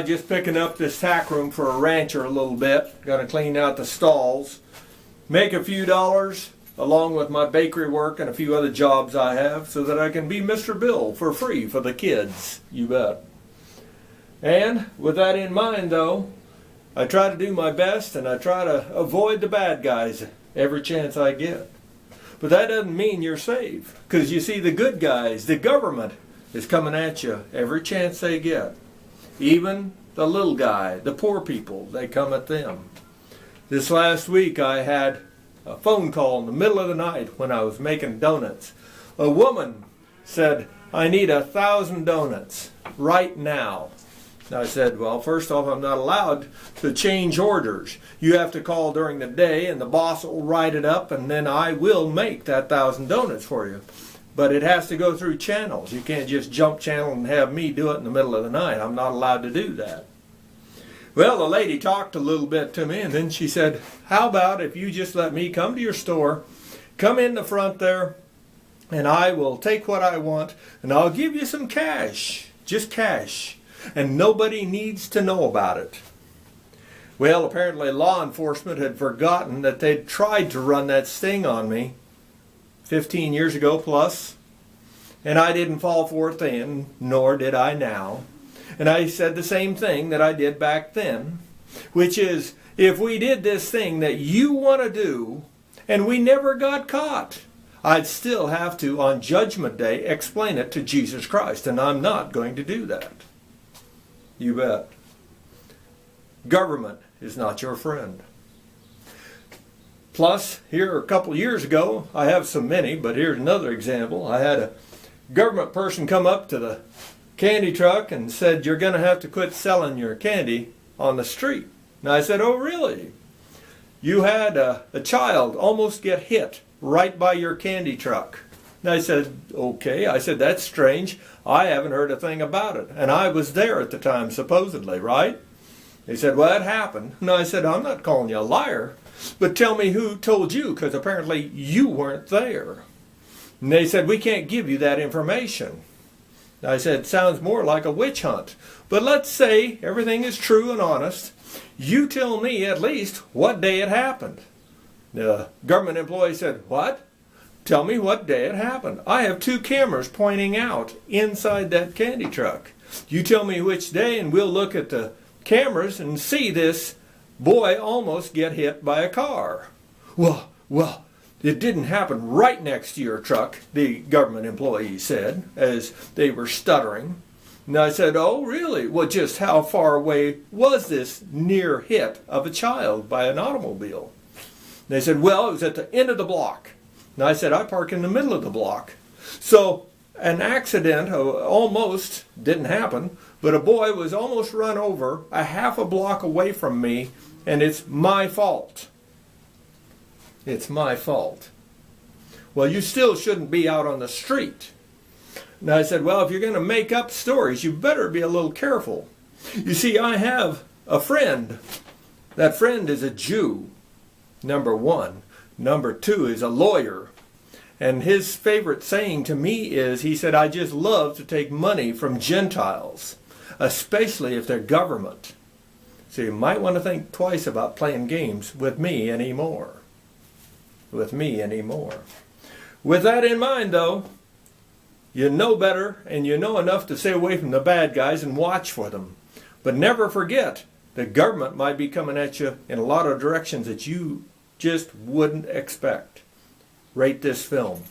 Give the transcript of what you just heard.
Just picking up this tack room for a rancher a little bit. Got to clean out the stalls. Make a few dollars along with my bakery work and a few other jobs I have so that I can be Mr. Bill for free for the kids. You bet. And with that in mind though, I try to do my best and I try to avoid the bad guys every chance I get. But that doesn't mean you're safe. Because you see, the good guys, the government, is coming at you every chance they get. Even the little guy, the poor people, they come at them. This last week I had a phone call in the middle of the night when I was making donuts. A woman said, "I need 1,000 donuts right now." I said, well, first off, I'm not allowed to change orders. You have to call during the day and the boss will write it up and then I will make that 1,000 donuts for you. But it has to go through channels. You can't just jump channel and have me do it in the middle of the night. I'm not allowed to do that. Well, the lady talked a little bit to me and then she said, how about if you just let me come to your store, come in the front there, and I will take what I want and I'll give you some cash, just cash. And nobody needs to know about it. Well, apparently law enforcement had forgotten that they'd tried to run that sting on me 15 years ago plus. And I didn't fall for it then, nor did I now. And I said the same thing that I did back then, which is, if we did this thing that you want to do, and we never got caught, I'd still have to, on Judgment Day, explain it to Jesus Christ. And I'm not going to do that. You bet. Government is not your friend. Plus, here a couple years ago, I have so many, but here's another example. I had a government person come up to the candy truck and said, you're going to have to quit selling your candy on the street. And I said, oh really? You had a child almost get hit right by your candy truck. And I said, okay. I said, that's strange. I haven't heard a thing about it. And I was there at the time, supposedly, right? They said, well, it happened. And I said, I'm not calling you a liar, but tell me who told you, because apparently you weren't there. And they said, we can't give you that information. And I said, sounds more like a witch hunt. But let's say everything is true and honest. You tell me at least what day it happened. The government employee said, what? Tell me what day it happened. I have 2 cameras pointing out inside that candy truck. You tell me which day and we'll look at the cameras and see this boy almost get hit by a car. Well, it didn't happen right next to your truck, the government employee said, as they were stuttering. And I said, oh really? Well, just how far away was this near hit of a child by an automobile? And they said, well, it was at the end of the block. And I said, I park in the middle of the block. So an accident almost didn't happen, but a boy was almost run over a half a block away from me, and it's my fault. It's my fault. Well, you still shouldn't be out on the street. And I said, well, if you're going to make up stories, you better be a little careful. You see, I have a friend. That friend is a Jew, number 1. Number 2 is a lawyer. And his favorite saying to me is, he said, I just love to take money from Gentiles, especially if they're government. So you might want to think twice about playing games with me anymore. With me anymore. With that in mind, though, you know better and you know enough to stay away from the bad guys and watch for them. But never forget, the government might be coming at you in a lot of directions that you just wouldn't expect. Rate this film.